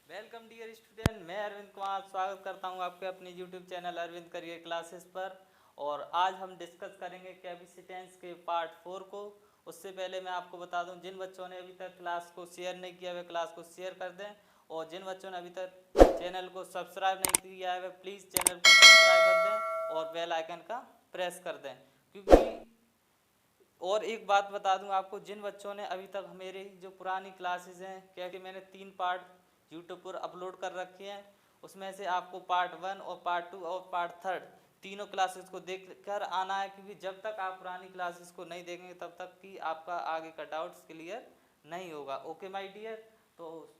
Welcome dear student, मैं अरविंद कुमार स्वागत करता हूं आपके अपने YouTube channel Arvind career classes पर। और आज हम डिस्कस करेंगे कैपेसिटेंस के पार्ट 4 को। उससे पहले मैं आपको बता दूं, जिन बच्चों ने अभी तक क्लास को शेयर नहीं किया वे क्लास को शेयर कर दें, और जिन बच्चों ने अभी तक चैनल को सब्सक्राइब नहीं किया है वे प्लीज़ चैनल को सब्सक्राइब कर दें और बेल आइकन का प्रेस कर दें। क्योंकि और एक बात बता दूं आपको, जिन बच्चों ने अभी तक मेरी जो पुरानी क्लासेस हैं, क्योंकि मैंने 3 पार्ट यूट्यूब पर अपलोड कर रखे हैं, उसमें से आपको पार्ट 1 और पार्ट 2 और पार्ट 3 तीनों क्लासेस को देख कर आना है। क्योंकि जब तक आप पुरानी क्लासेस को नहीं देखेंगे तब तक कि आपका आगे का डाउट्स क्लियर नहीं होगा। ओके माय डियर, तो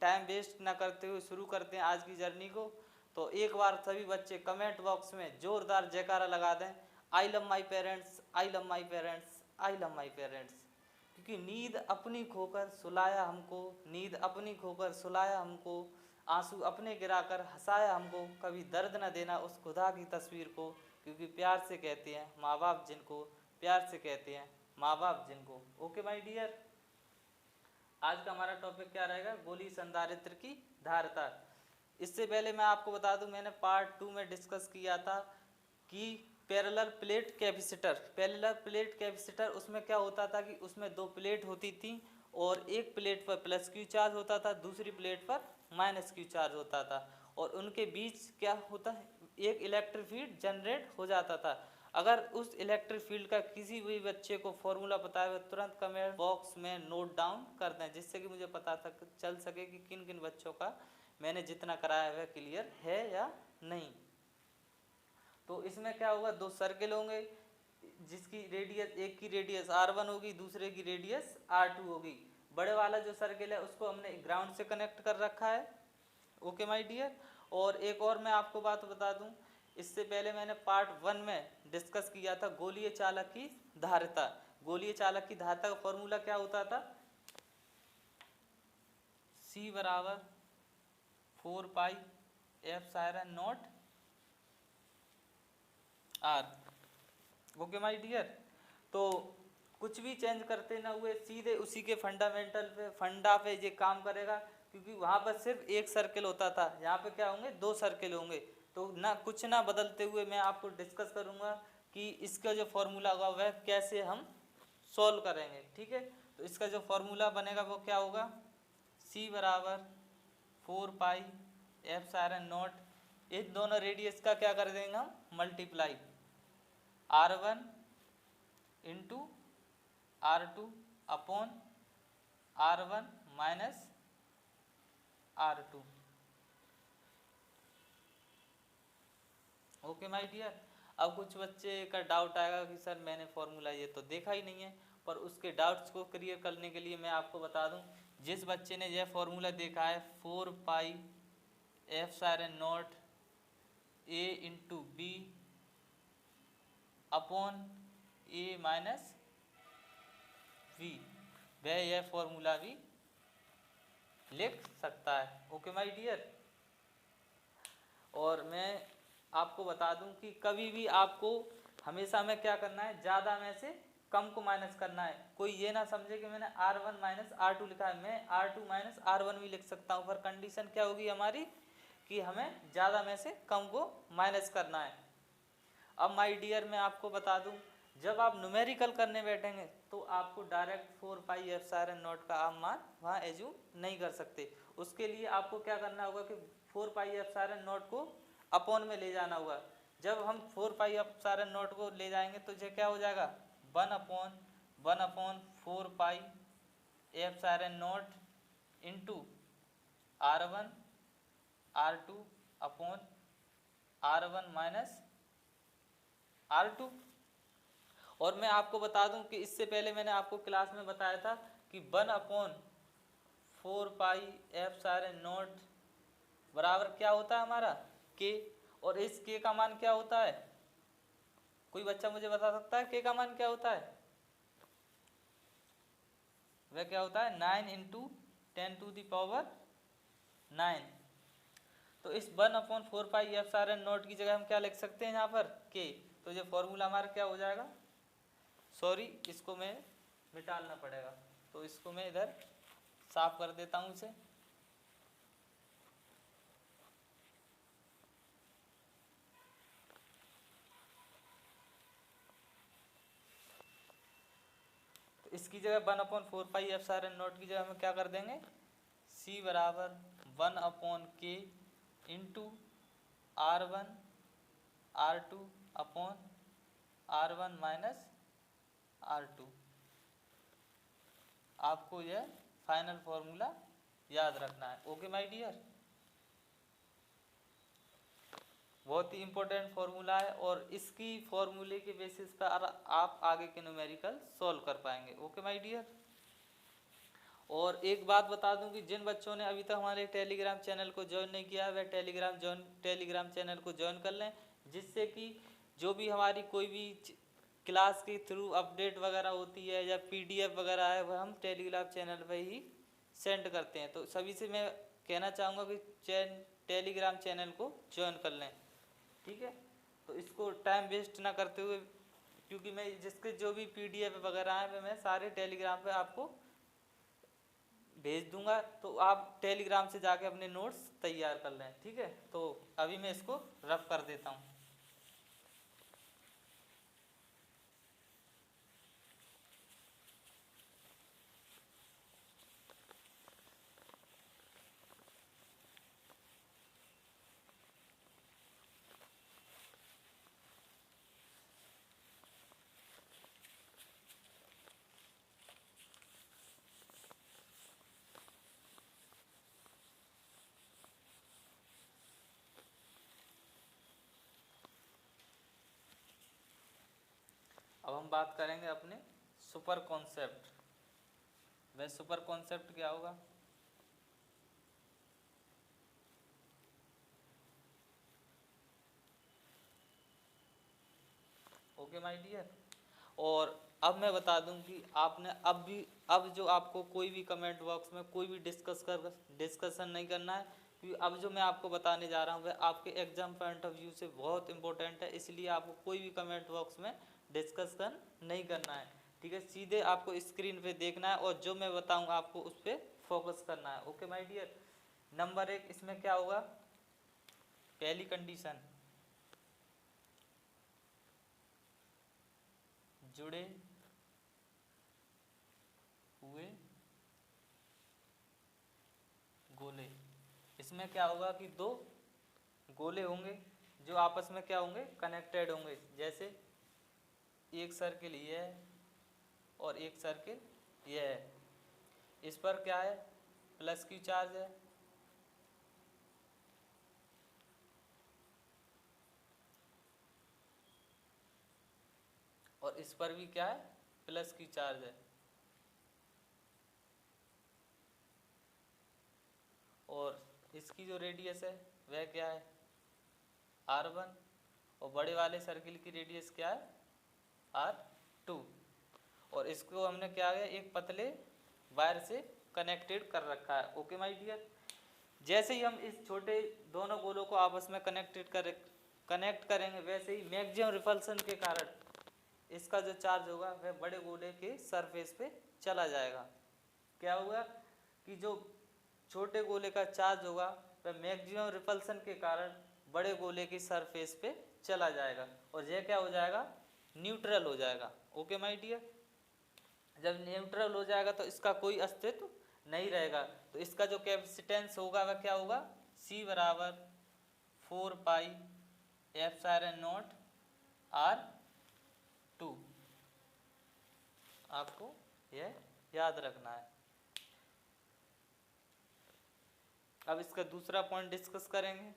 टाइम वेस्ट ना करते हुए शुरू करते हैं आज की जर्नी को। तो एक बार सभी बच्चे कमेंट बॉक्स में जोरदार जयकारा लगा दें, I love my parents, I love my parents, I love my parents. क्योंकि नींद अपनी खोकर सुलाया हमको, नींद अपनी खोकर सुलाया हमको, आंसू अपने गिराकर हंसाया हमको, कभी दर्द न देना उस खुदा की तस्वीर को। क्योंकि प्यार से कहते हैं माँ बाप जिनको, प्यार से कहते हैं माँ बाप जिनको। ओके माय डियर, आज का हमारा टॉपिक क्या रहेगा? गोली संधारित्र की धारिता। इससे पहले मैं आपको बता दूं, मैंने पार्ट 2 में डिस्कस किया था कि parallel plate capacitor. Parallel plate capacitor उसमें क्या होता था कि उसमें 2 प्लेट होती थी और एक प्लेट पर प्लस क्यू चार्ज होता था, दूसरी प्लेट पर माइनस क्यू चार्ज होता था, और उनके बीच क्या होता है, एक इलेक्ट्रिक फील्ड जनरेट हो जाता था। अगर उस इलेक्ट्रिक फील्ड का किसी भी बच्चे को फॉर्मूला पता है, तुरंत कमेंट बॉक्स में नोट डाउन कर दें, जिससे कि मुझे पता चल सके कि किन किन बच्चों का मैंने जितना कराया वह क्लियर है या नहीं। तो इसमें क्या होगा, 2 सर्किल होंगे जिसकी रेडियस, एक की रेडियस R1 होगी, दूसरे की रेडियस R2 होगी। बड़े वाला जो सर्किल है उसको हमने ग्राउंड से कनेक्ट कर रखा है। ओके माय डियर, और एक और मैं आपको बात बता दूं, इससे पहले मैंने पार्ट 1 में डिस्कस किया था गोलीय चालक की धारिता। गोलीय चालक की धारिता का फॉर्मूला क्या होता था? C बराबर 4 pi epsilon naught R। Okay my dear, तो कुछ भी चेंज करते ना हुए सीधे उसी के फंडामेंटल पे, फंडा पे ये काम करेगा। क्योंकि वहाँ पर सिर्फ एक सर्किल होता था, यहाँ पे क्या होंगे, 2 सर्किल होंगे। तो ना कुछ ना बदलते हुए मैं आपको डिस्कस करूँगा कि इसका जो फॉर्मूला होगा वह कैसे हम सॉल्व करेंगे। ठीक है, तो इसका जो फॉर्मूला बनेगा वो क्या होगा, C बराबर 4 पाई एप्सिलॉन नॉट, इन दोनों रेडियस का क्या कर देंगे हम, multiply, R1 into R2 upon R1 minus R2। Okay my dear, अब कुछ बच्चे का डाउट आएगा कि सर मैंने फॉर्मूला ये तो देखा ही नहीं है, पर उसके डाउट्स को क्लियर करने के लिए मैं आपको बता दूं, जिस बच्चे ने यह फॉर्मूला देखा है 4 pi epsilon naught A into b upon A minus V, वह यह फॉर्मूला भी लिख सकता है। ओके माय डियर, और मैं आपको बता दूं कि कभी भी आपको हमेशा में क्या करना है, ज़्यादा में से कम को माइनस करना है। कोई ये ना समझे कि मैंने R1 माइनस R2 लिखा है, मैं R2 माइनस R1 भी लिख सकता हूँ, पर कंडीशन क्या होगी हमारी कि हमें ज़्यादा में से कम को माइनस करना है। अब माय डियर मैं आपको बता दूं, जब आप न्यूमेरिकल करने बैठेंगे तो आपको डायरेक्ट 4 पाई एप्सिलॉन नॉट का आप मान वहाँ एज्यूम नहीं कर सकते। उसके लिए आपको क्या करना होगा कि 4 पाई एप्सिलॉन नॉट को अपॉन में ले जाना होगा। जब हम 4 पाई एप्सिलॉन नॉट को ले जाएंगे तो ये क्या हो जाएगा, 1 upon 4 pi epsilon not into R1 R2 upon R1 minus R2। और मैं आपको बता दूं कि इससे पहले मैंने आपको क्लास में बताया था कि 1 अपॉन 4 पाई एप्सिलॉन नॉट बराबर क्या होता है हमारा, के। और इस के का मान क्या होता है, कोई बच्चा मुझे बता सकता है के का मान क्या होता है? वह क्या होता है, 9 इंटू 10 टू द पावर 9। तो इस 1 अपॉन 4 पाई एप्सिलॉन नॉट की जगह हम क्या लिख सकते हैं यहाँ पर, के। तो ये फॉर्मूला हमारा क्या हो जाएगा, सॉरी इसको मैं मिटाना पड़ेगा, तो इसको मैं इधर साफ कर देता हूँ इसे। इसकी जगह 1/4πε0 की जगह हम क्या कर देंगे, C बराबर 1/k into R1 R2 upon R1 minus R2। आपको यह फाइनल फॉर्मूला याद रखना है। ओके माय डियर, बहुत ही इम्पोर्टेंट फॉर्मूला है और इसकी फॉर्मूले के बेसिस पर आप आगे के न्यूमेरिकल सॉल्व कर पाएंगे। ओके माय डियर, और एक बात बता दूं कि जिन बच्चों ने अभी तक हमारे टेलीग्राम चैनल को ज्वाइन नहीं किया है वह टेलीग्राम चैनल को ज्वाइन कर लें, जिससे कि जो भी हमारी कोई भी क्लास के थ्रू अपडेट वगैरह होती है या PDF वगैरह है वह हम टेलीग्राम चैनल पर ही सेंड करते हैं। तो सभी से मैं कहना चाहूँगा कि टेलीग्राम चैनल को ज्वाइन कर लें, ठीक है। तो इसको टाइम वेस्ट ना करते हुए, क्योंकि मैं जिसके जो भी PDF वगैरह हैं मैं सारे टेलीग्राम पे आपको भेज दूंगा, तो आप टेलीग्राम से जाके अपने नोट्स तैयार कर लें, ठीक है। तो अभी मैं इसको रफ कर देता हूँ। अब हम बात करेंगे अपने सुपर कॉन्सेप्ट। वह सुपर कॉन्सेप्ट क्या होगा, ओके माय डियर। और अब मैं बता दूं कि आपने अब जो आपको कोई भी कमेंट बॉक्स में कोई भी डिस्कशन नहीं करना है, क्योंकि अब जो मैं आपको बताने जा रहा हूँ वह आपके एग्जाम पॉइंट ऑफ व्यू से बहुत इंपॉर्टेंट है, इसलिए आपको कोई भी कमेंट बॉक्स में डिस्कशन नहीं करना है, ठीक है। सीधे आपको स्क्रीन पे देखना है और जो मैं बताऊँगा आपको उस पर फोकस करना है। ओके माय डियर, नंबर 1 इसमें क्या होगा, पहली कंडीशन जुड़े हुए गोले। इसमें क्या होगा कि दो गोले होंगे जो आपस में क्या होंगे, कनेक्टेड होंगे। जैसे एक सर्किल ये है और एक सर्किल ये है, इस पर क्या है, प्लस की चार्ज है, और इस पर भी क्या है, प्लस की चार्ज है। और इसकी जो रेडियस है वह क्या है, R1, और बड़े वाले सर्किल की रेडियस क्या है, R2। और इसको हमने क्या है, एक पतले वायर से कनेक्टेड कर रखा है। ओके माय डियर, जैसे ही हम इस छोटे दोनों गोलों को आपस में कनेक्ट करेंगे वैसे ही मैक्सिमम रिपल्सन के कारण इसका जो चार्ज होगा वह बड़े गोले के सरफेस पे चला जाएगा। क्या होगा कि जो छोटे गोले का चार्ज होगा वह मैक्सिमम रिपल्सन के कारण बड़े गोले की सरफेस पे चला जाएगा और यह क्या हो जाएगा, न्यूट्रल हो जाएगा। ओके माय डियर, जब न्यूट्रल हो जाएगा तो इसका कोई अस्तित्व नहीं रहेगा। तो इसका जो कैपेसिटेंस होगा वह क्या होगा, C बराबर 4πε0 R2। आपको यह याद रखना है। अब इसका दूसरा पॉइंट डिस्कस करेंगे।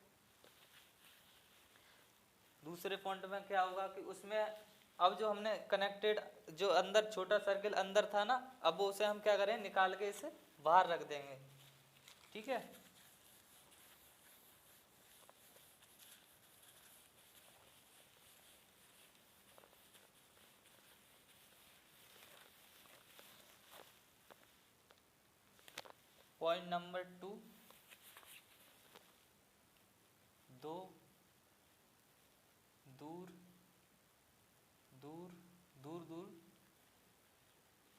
दूसरे पॉइंट में क्या होगा कि उसमें अब जो हमने कनेक्टेड जो अंदर छोटा सर्किल अंदर था ना, अब उसे हम क्या करें, निकाल के इसे बाहर रख देंगे, ठीक है। पॉइंट नंबर 2, दो दूर दूर दूर दूर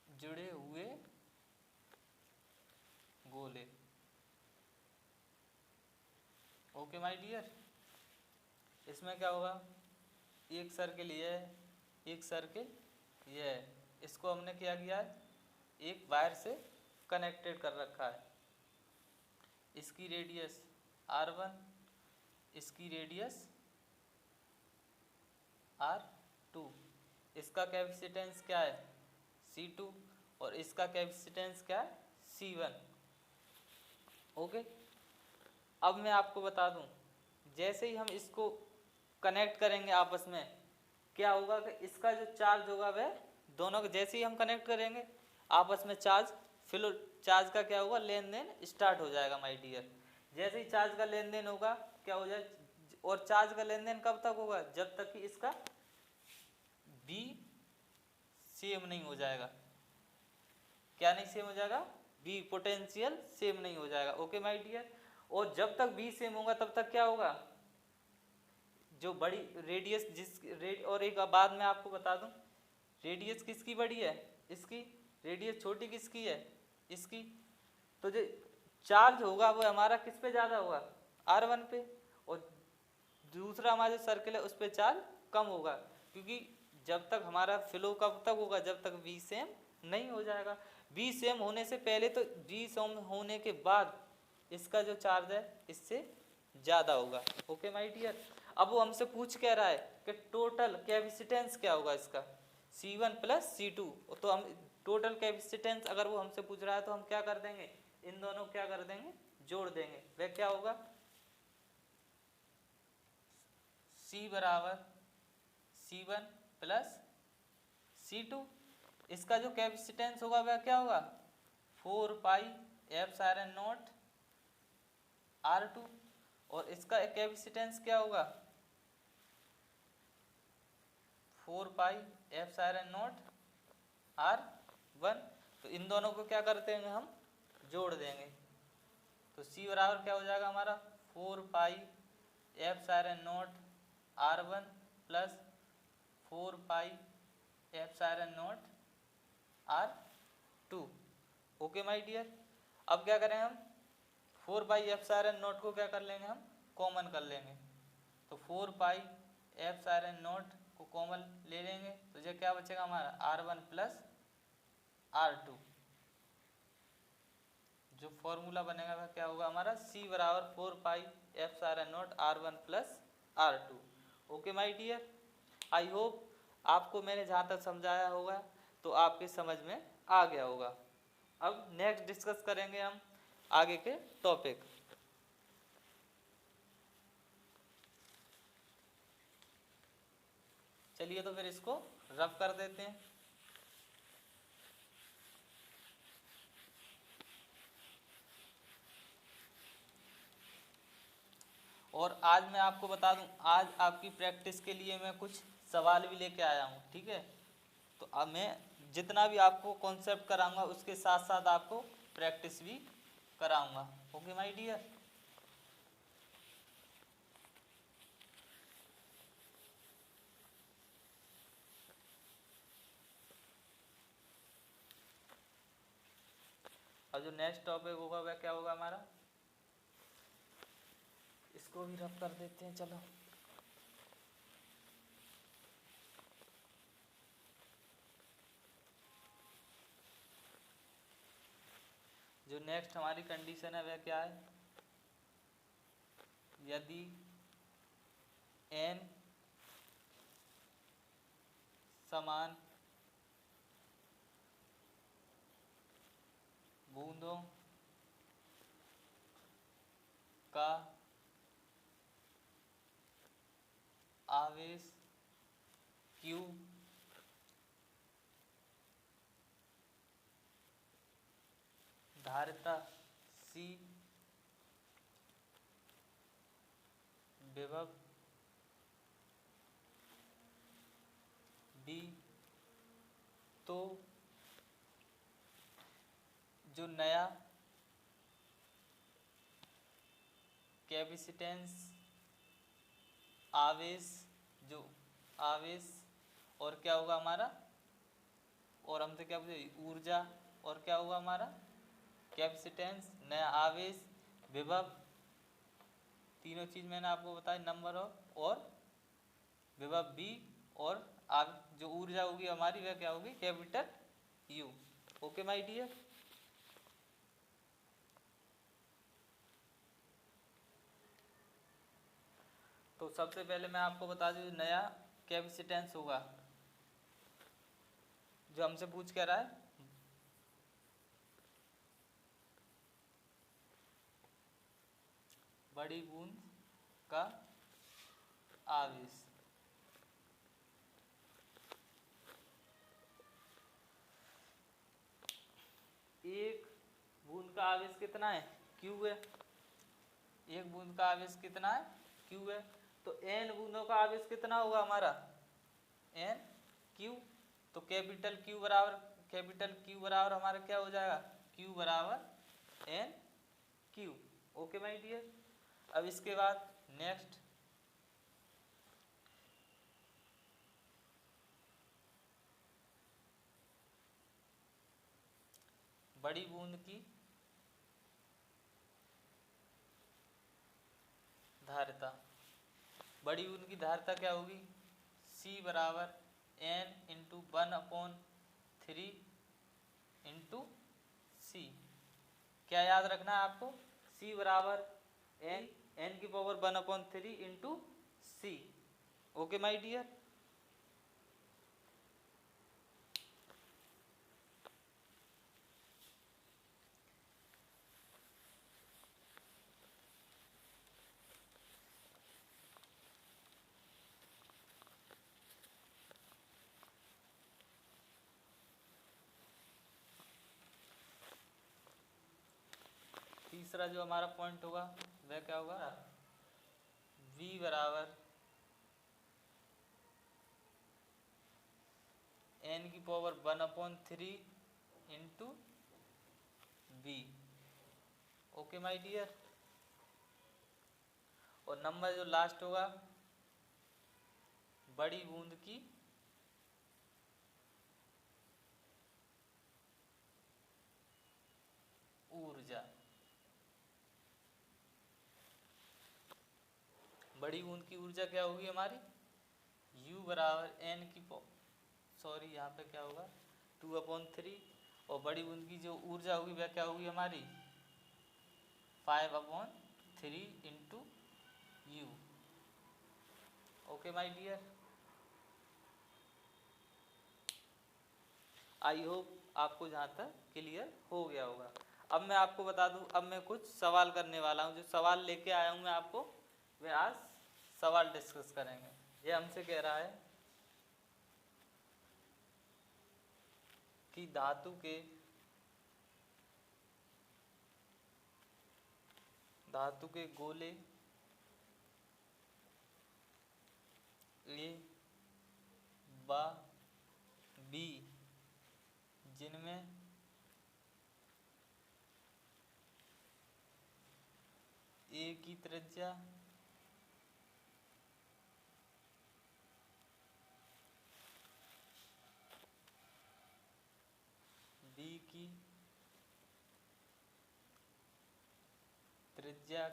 जुड़े हुए गोले। ओके माय डियर, इसमें क्या होगा, एक सर्किल ये है, एक सर्किल ये है, इसको हमने क्या किया है, एक वायर से कनेक्टेड कर रखा है। इसकी रेडियस R1, इसकी रेडियस R2। इसका कैपेसिटेंस क्या है C2 और इसका कैपेसिटेंस क्या है C1। ओके, अब मैं आपको बता दूं, जैसे ही हम इसको कनेक्ट करेंगे आपस में, क्या होगा कि इसका जो चार्ज होगा वह दोनों, जैसे ही हम कनेक्ट करेंगे आपस में चार्ज फ्लो, चार्ज का क्या होगा, लेन देन स्टार्ट हो जाएगा माय डियर। जैसे ही चार्ज का लेन देन होगा क्या हो जाए, और चार्ज का लेन देन कब तक होगा, जब तक कि इसका बी सेम नहीं हो जाएगा। क्या नहीं सेम हो जाएगा, बी पोटेंशियल सेम नहीं हो जाएगा। ओके माय डियर, और जब तक बी सेम होगा तब तक क्या होगा, जो बड़ी रेडियस और एक बाद में आपको बता दूं, रेडियस किसकी बड़ी है, इसकी। रेडियस छोटी किसकी है, इसकी। तो जो चार्ज होगा वो हमारा किस पे ज़्यादा होगा, R1 पे, और दूसरा हमारा जो सर्किल है उस पर चार्ज कम होगा, क्योंकि जब तक हमारा फ्लो कब तक होगा, जब तक बी सेम नहीं हो जाएगा। बी सेम होने से पहले तो बी सेम होने के बाद इसका जो चार्ज है इससे ज़्यादा होगा। ओके माय डियर, अब वो हमसे पूछ कह रहा है कि टोटल कैपेसिटेंस क्या होगा इसका, C1 प्लस C2। तो हम टोटल कैपेसिटेंस अगर वो हमसे पूछ रहा है तो हम क्या कर देंगे, इन दोनों क्या कर देंगे, जोड़ देंगे। वह क्या होगा, C बराबर C1 प्लस C2। इसका जो कैपेसिटेंस होगा वह क्या होगा, 4 पाई एप्सिलॉन नॉट R2, और इसका कैपेसिटेंस क्या होगा, 4 पाई एप्सिलॉन नॉट R1। तो इन दोनों को क्या करते हैं, हम जोड़ देंगे। तो C बराबर क्या हो जाएगा हमारा, 4 pi epsilon naught R1 plus 4 pi epsilon naught R2। Okay my dear, अब क्या करें हम, 4 पाई एप्सिलॉन नॉट को क्या कर लेंगे, हम कॉमन कर लेंगे। तो 4 पाई एप्सिलॉन नॉट को कॉमन ले लेंगे, तो ये क्या बचेगा हमारा, R1 प्लस R2। जो फॉर्मूला बनेगा वह क्या होगा हमारा, C बराबर 4 pi epsilon naught R1 plus R2। Okay my dear, I hope आपको मैंने जहाँ तक समझाया होगा तो आपके समझ में आ गया होगा। अब नेक्स्ट डिस्कस करेंगे हम आगे के टॉपिक। चलिए तो फिर इसको रफ कर देते हैं। और आज मैं आपको बता दूं, आज आपकी प्रैक्टिस के लिए मैं कुछ सवाल भी लेके आया हूँ, ठीक है। तो अब मैं जितना भी आपको कॉन्सेप्ट कराऊंगा उसके साथ साथ आपको प्रैक्टिस भी कराऊंगा। ओके माय डियर, और जो नेक्स्ट टॉपिक होगा वह क्या होगा हमारा, इसको भी रफ कर देते हैं। चलो, जो नेक्स्ट हमारी कंडीशन है वह क्या है, यदि n समान बूंदों का आवेश Q धारिता C विभव D, तो जो नया कैपेसिटेंस आवेश, जो आवेश और क्या होगा हमारा, और हमसे क्या पूछे, ऊर्जा, और क्या होगा हमारा कैपेसिटेंस, नया आवेश, विभव, तीनों चीज मैंने आपको बताया, नंबर ऑफ, और विभव B, और जो ऊर्जा होगी हमारी वह क्या होगी, capital U। Okay my dear. तो सबसे पहले मैं आपको बता दूं नया कैपेसिटेंस होगा जो हमसे पूछ क्या रहा है, बड़ी बूंद का आवेश। एक बूंद का आवेश कितना है, क्यू है। एक बूंद का आवेश कितना है, क्यू है। तो एन बूंदों का आवेश कितना होगा हमारा, एन क्यू। तो कैपिटल क्यू बराबर हमारा क्या हो जाएगा, क्यू बराबर n q. Okay my dear. अब इसके बाद नेक्स्ट, बड़ी बूंद की धारिता। बड़ी बूंद की धारिता क्या होगी, C बराबर एन इंटू 1/3 इंटू सी। क्या याद रखना है आपको, C बराबर एन की power 1/3 into c. Okay my dear. तीसरा जो हमारा पॉइंट होगा वह क्या होगा, V बराबर एन की power 1/3 into b. Okay my dear. और नंबर जो लास्ट होगा, बड़ी बूंद की ऊर्जा। बड़ी बूंद की ऊर्जा क्या होगी हमारी, U बराबर एन की सॉरी यहाँ पे क्या होगा 2/3, और बड़ी बूंद की जो ऊर्जा होगी वह क्या होगी हमारी 5/3 into u. Okay my dear. I hope आपको जहाँ तक क्लियर हो गया होगा। अब मैं आपको बता दूं, अब मैं कुछ सवाल करने वाला हूँ। जो सवाल लेके आया हूँ मैं आपको, वे आज सवाल डिस्कस करेंगे। ये हमसे कह रहा है कि धातु के गोले ए व बी जिनमें ए की त्रिज्या बी की त्रिज्या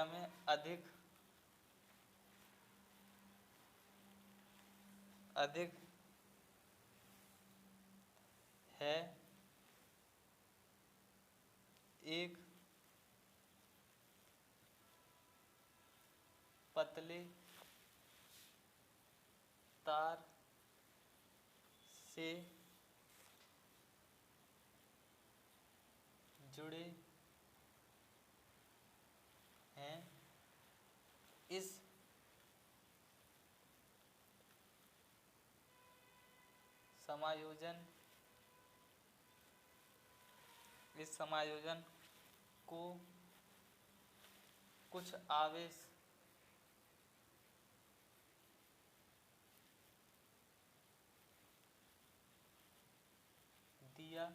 में अधिक है एक पतले तार से जुड़े हैं। इस समायोजन को कुछ आवेश दिया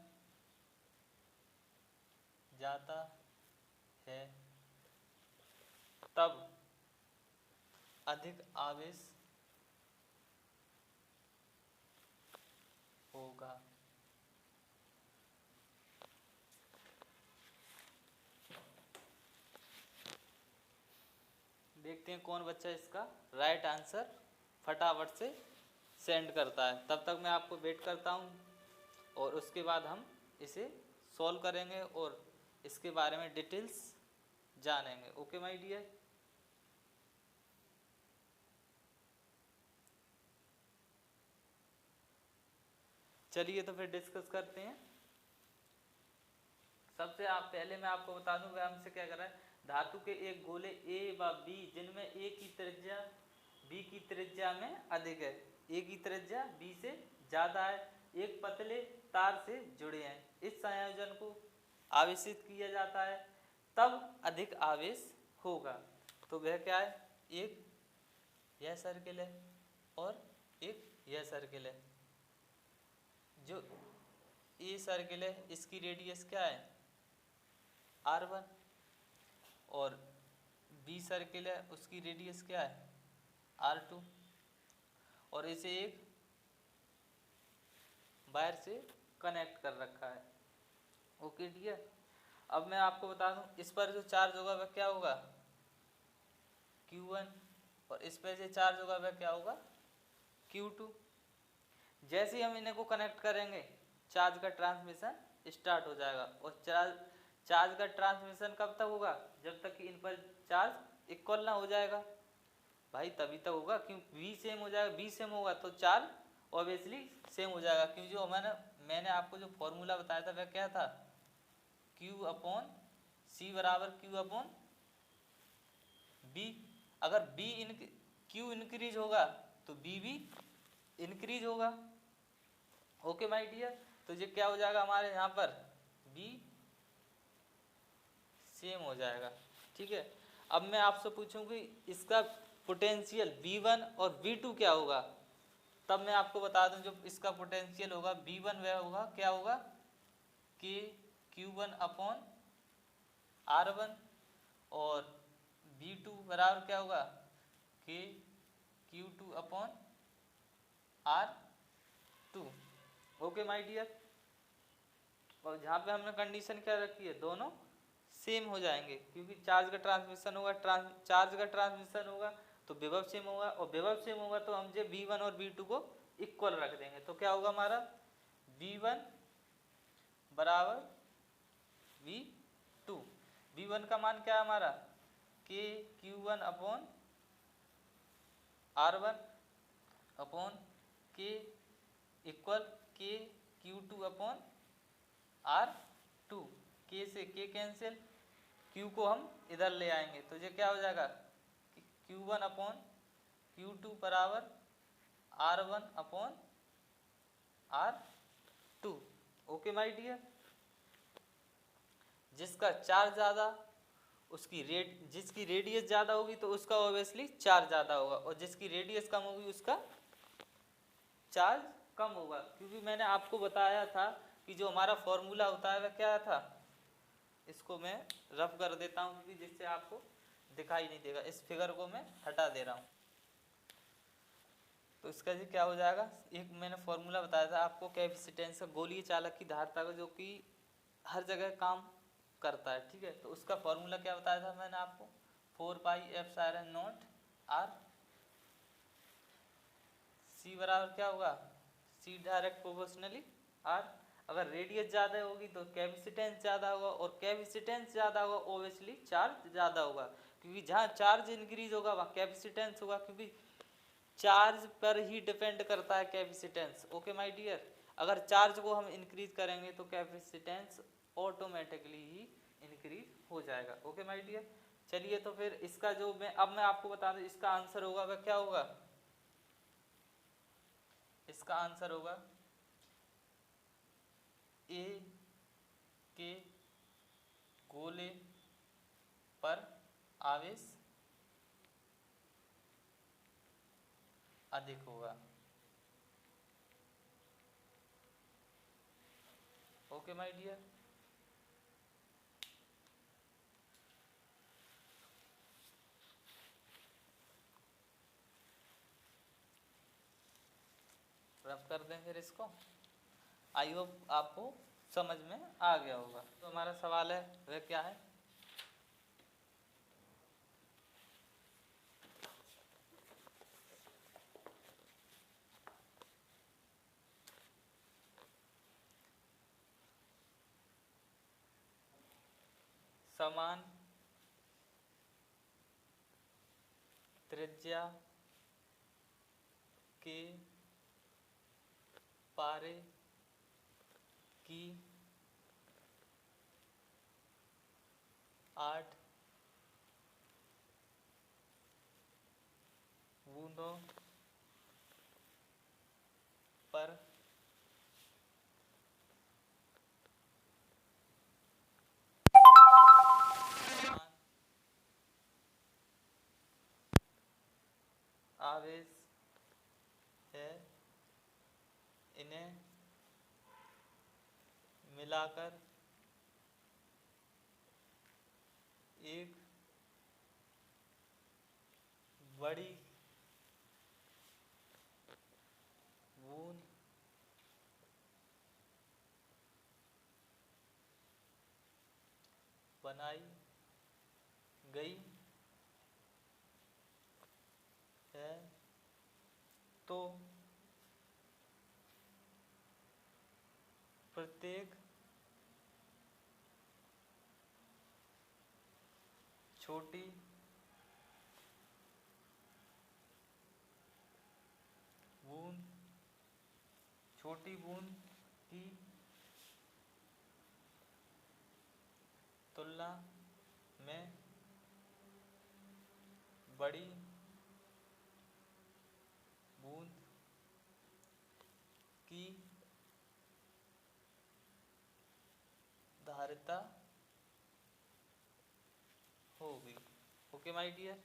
जाता है तब अधिक आवेश होगा। देखते हैं कौन बच्चा इसका राइट आंसर फटाफट से सेंड करता है। तब तक मैं आपको वेट करता हूँ और उसके बाद हम इसे सॉल्व करेंगे और इसके बारे में डिटेल्स जानेंगे। Okay my dear. चलिए तो फिर डिस्कस करते हैं। सबसे आप पहले मैं आपको बता दूं वह हमसे क्या कर रहा है, धातु के एक गोले ए व बी जिनमें ए की त्रिज्या बी की त्रिज्या में अधिक है, ए की त्रिज्या बी से ज्यादा है, एक पतले तार से जुड़े हैं, इस संयोजन को आवेशित किया जाता है तब अधिक आवेश होगा। तो वह क्या है, एक यह सर्किल है और एक यह सर्किल है। जो ए सर्किल है इसकी रेडियस क्या है R1 और बी सर्किल है उसकी रेडियस क्या है R2 और इसे एक वायर से कनेक्ट कर रखा है। Okay dear. अब मैं आपको बता दूं इस पर जो चार्ज होगा वह क्या होगा Q1 और इस पर जो चार्ज होगा वह क्या होगा Q2। जैसे ही हम इन्हें को कनेक्ट करेंगे चार्ज का ट्रांसमिशन स्टार्ट हो जाएगा और चार्ज का ट्रांसमिशन कब तक होगा, जब तक कि इन पर चार्ज इक्वल ना हो जाएगा भाई, तभी तक होगा। क्यों V सेम हो जाएगा, V सेम होगा तो चार्ज ऑब्वियसली सेम हो जाएगा। क्योंकि जो मैंने आपको जो फॉर्मूला बताया था वह क्या था, Q/C बराबर Q/B। अगर Q इंक्रीज होगा तो B भी इंक्रीज होगा। Okay my dear. तो ये क्या हो जाएगा हमारे यहाँ पर B सेम हो जाएगा। ठीक है। अब मैं आपसे पूछूंगी इसका पोटेंशियल V1 और V2 क्या होगा, तब मैं आपको बता दूं जो इसका पोटेंशियल होगा V1 वह होगा क्या होगा कि Q1/R1 और V2 बराबर क्या होगा कि Q2/R2। Okay my dear. और जहाँ पे हमने कंडीशन क्या रखी है, दोनों सेम हो जाएंगे क्योंकि चार्ज का ट्रांसमिशन होगा, चार्ज का ट्रांसमिशन होगा तो विभव सेम होगा और विभव सेम होगा तो हम जो V1 और V2 को इक्वल रख देंगे। तो क्या होगा हमारा V1 बराबर V2। V1 का मान क्या है हमारा कि Q1/R1 upon K equal K Q2/R2। K से K कैंसिल, Q को हम इधर ले आएंगे तो ये क्या हो जाएगा Q1/Q2 बराबर R1/R2। Okay my dear. जिसका चार्ज ज़्यादा जिसकी रेडियस ज़्यादा होगी तो उसका ऑब्वियसली चार्ज ज़्यादा होगा और जिसकी रेडियस कम होगी उसका चार्ज कम होगा। क्योंकि मैंने आपको बताया था कि जो हमारा फॉर्मूला होता है वह क्या था, इसको मैं रफ कर देता हूँ क्योंकि जिससे आपको दिखाई नहीं देगा, इस फिगर को मैं हटा दे रहा हूँ। तो इसका जी क्या हो जाएगा, एक मैंने फॉर्मूला बताया था आपको कैपेसिटेंस का, गोलीय चालक की धारिता का जो कि हर जगह काम करता है। ठीक है। तो उसका फॉर्मूला क्या बताया था मैंने आपको 4πε0R। C बराबर क्या होगा C डायरेक्ट प्रोपोर्शनली R। अगर रेडियस ज़्यादा होगी तो कैपेसिटेंस ज़्यादा होगा और कैपेसिटेंस ज़्यादा होगा ऑब्वियसली चार्ज ज़्यादा होगा। क्योंकि जहाँ चार्ज इंक्रीज होगा वहाँ कैपेसिटेंस होगा, क्योंकि चार्ज पर ही डिपेंड करता है कैपेसिटेंस। Okay my dear. अगर चार्ज को हम इंक्रीज करेंगे तो कैपेसिटेंस ऑटोमेटिकली ही इंक्रीज हो जाएगा। Okay my dear. चलिए तो फिर इसका जो मैं आपको बता दूं इसका आंसर होगा वह क्या होगा, इसका आंसर होगा ए के गोले पर आवेश अधिक होगा। Okay my dear. रफ कर दें फिर इसको। आई होप आपको समझ में आ गया होगा। तो हमारा सवाल है वह क्या है, समान त्रिज्या के पारे की 8 बूंदों पर आवेश है, इन्हें मिलाकर एक बड़ी बूंद बनाई गई है, तो प्रत्येक छोटी बूंद की तुलना में बड़ी बूंद की धारिता होगी। ओके माय डियर,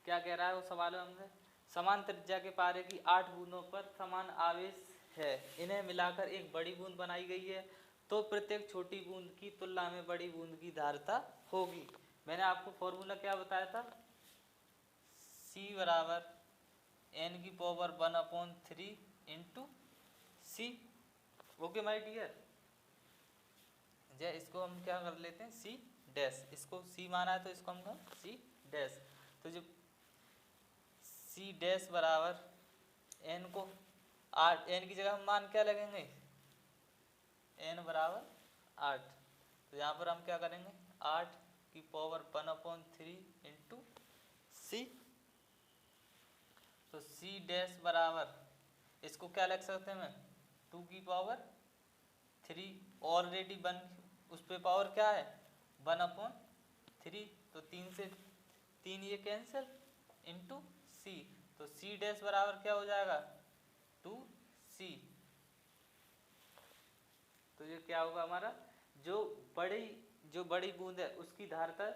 क्या कह रहा है वो सवाल में हमसे? समान त्रिज्या के पारे की 8 बूंदों पर समान आवेश है, इन्हें मिलाकर एक बड़ी बूंद बनाई गई है, तो प्रत्येक छोटी बूंद की तुलना में बड़ी बूंद की धारिता होगी। मैंने आपको फॉर्मूला क्या बताया था? C बराबर n की power 1/3 into C। Okay my dear, इसको हम क्या कर लेते हैं, C डैश, इसको C माना है तो इसको हम C डैश, तो जो C डैश बराबर n को 8, n की जगह हम मान क्या लगेंगे, n बराबर 8, तो यहाँ पर हम क्या करेंगे 8 की पावर 1/3 इंटू C, तो C डैश बराबर इसको क्या लिख सकते हैं मैं 2 की पावर 3, ऑलरेडी 1 उस पे पावर क्या है 1/3, तो 3 से 3 ये कैंसिल इंटू C, तो C डैश बराबर क्या हो जाएगा 2C। तो ये क्या होगा हमारा, जो बड़ी बूंद है उसकी धारिता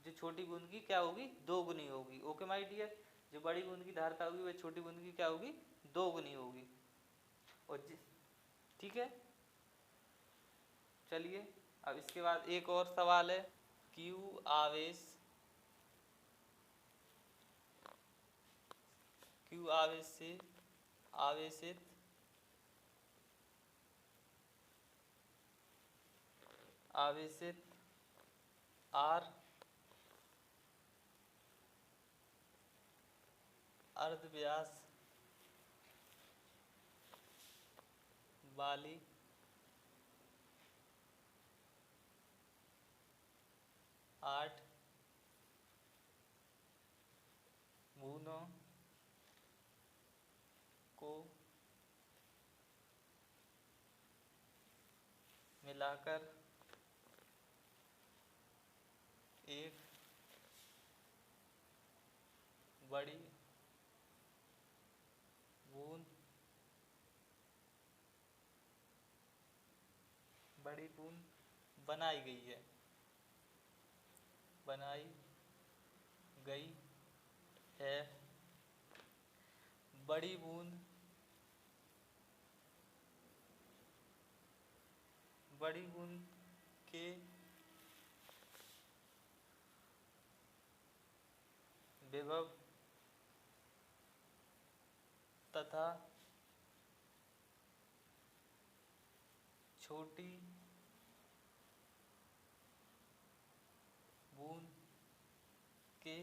जो छोटी बूंद की क्या होगी, 2 गुनी होगी। ओके माय डियर, जो बड़ी बूंद की धारिता होगी वह छोटी बूंद की क्या होगी, 2 गुनी होगी। और ठीक है, चलिए अब इसके बाद एक और सवाल है, Q आवेश से आवेशित R अर्धव्यास वाली आठ बूंदों को मिलाकर एक बड़ी बूंद बनाई गई है, बड़ी बूंद के विभव तथा छोटी बूंद के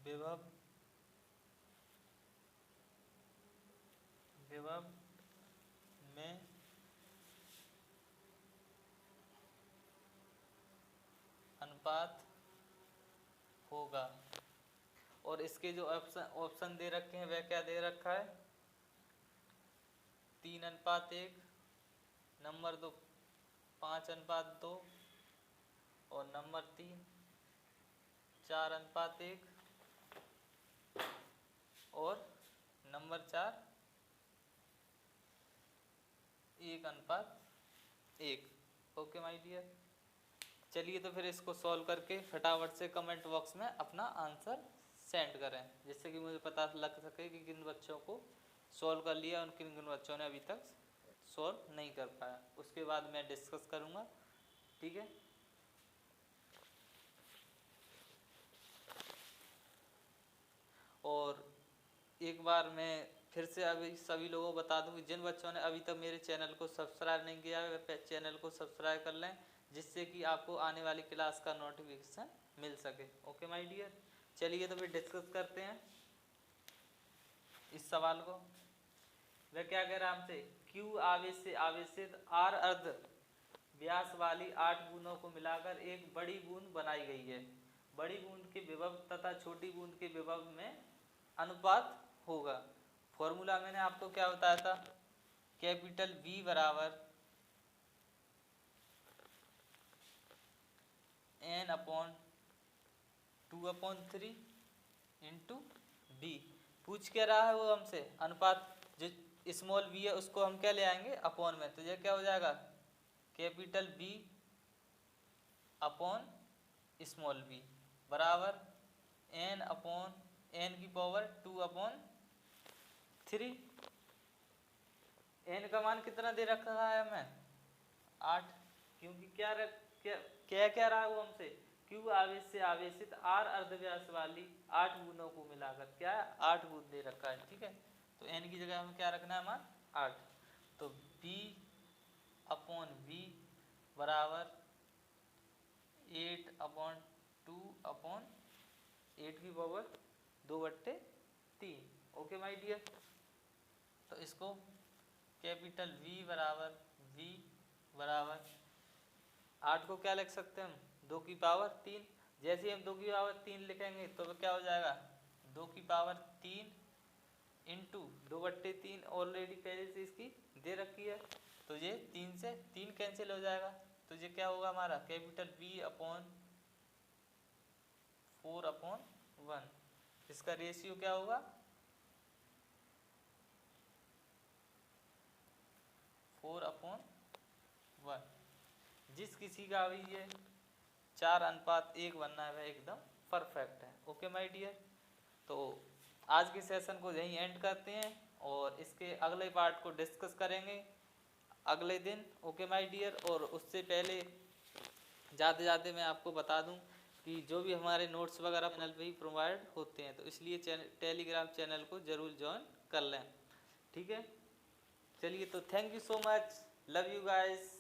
विभव में अनुपात होगा। और इसके जो ऑप्शन दे रखे हैं वह क्या दे रखा है, 3:1, नंबर 2 5:2 और नंबर 3 4:1 और नंबर 4 1:1। ओके माय डियर, चलिए तो फिर इसको सॉल्व करके फटाफट से कमेंट बॉक्स में अपना आंसर सेंड करें, जिससे कि मुझे पता लग सके कि किन बच्चों को सॉल्व कर लिया और किन किन बच्चों ने अभी तक सॉल्व नहीं कर पाया। उसके बाद मैं डिस्कस करूँगा, ठीक है। और एक बार मैं फिर से अभी सभी लोगों को बता दूं कि जिन बच्चों ने अभी तक मेरे चैनल को सब्सक्राइब नहीं किया है वे चैनल को सब्सक्राइब कर लें, जिससे कि आपको आने वाली क्लास का नोटिफिकेशन मिल सके। ओके माय डियर, चलिए तो फिर डिस्कस करते हैं इस सवाल को। वह क्या कह रहा है हमसे, Q आवेश से आवेशित R अर्ध व्यास वाली 8 बूंदों को मिलाकर एक बड़ी बूंद बनाई गई है। बड़ी बूंद के विभव तथा छोटी बूंद के विभव में अनुपात होगा। फॉर्मूला मैंने आपको क्या बताया था, कैपिटल V बराबर N/2/3 इंटू B। पूछ क्या रहा है वो हमसे, अनुपात जो स्मॉल v है उसको हम क्या ले आएंगे अपॉन में, तो ये क्या हो जाएगा, capital B upon small b बराबर N/2/3। n का मान कितना दे रखा है हमें, 8, क्योंकि क्या रहा है वो हमसे, Q आवेश से आवेशित R अर्धव्यास वाली 8 बूंदों को मिलाकर क्या 8 बूंद दे रखा है, ठीक है। तो n की जगह हमें क्या रखना है मान 8, तो B/V बराबर 8/2/8/3। ओके माय डियर, तो इसको कैपिटल V बराबर 8 को क्या लिख सकते हैं हम, 2 की पावर 3। जैसे ही हम 2 की पावर 3 लिखेंगे तो क्या हो जाएगा, 2 की पावर 3 इंटू 2/3 ऑलरेडी पहले से इसकी दे रखी है, तो ये 3 से 3 कैंसिल हो जाएगा, तो ये क्या होगा हमारा कैपिटल V/4/1। इसका रेशियो क्या होगा 4/1। जिस किसी का भी ये 4:1 बनना है वह एकदम परफेक्ट है। ओके माय डियर, तो आज के सेशन को यहीं एंड करते हैं और इसके अगले पार्ट को डिस्कस करेंगे अगले दिन। ओके माय डियर, और उससे पहले जाते जाते मैं आपको बता दूं कि जो भी हमारे नोट्स वगैरह चैनल पे ही प्रोवाइड होते हैं, तो इसलिए टेलीग्राम चैनल को ज़रूर ज्वाइन कर लें, ठीक है। चलिए तो thank you so much, love you guys.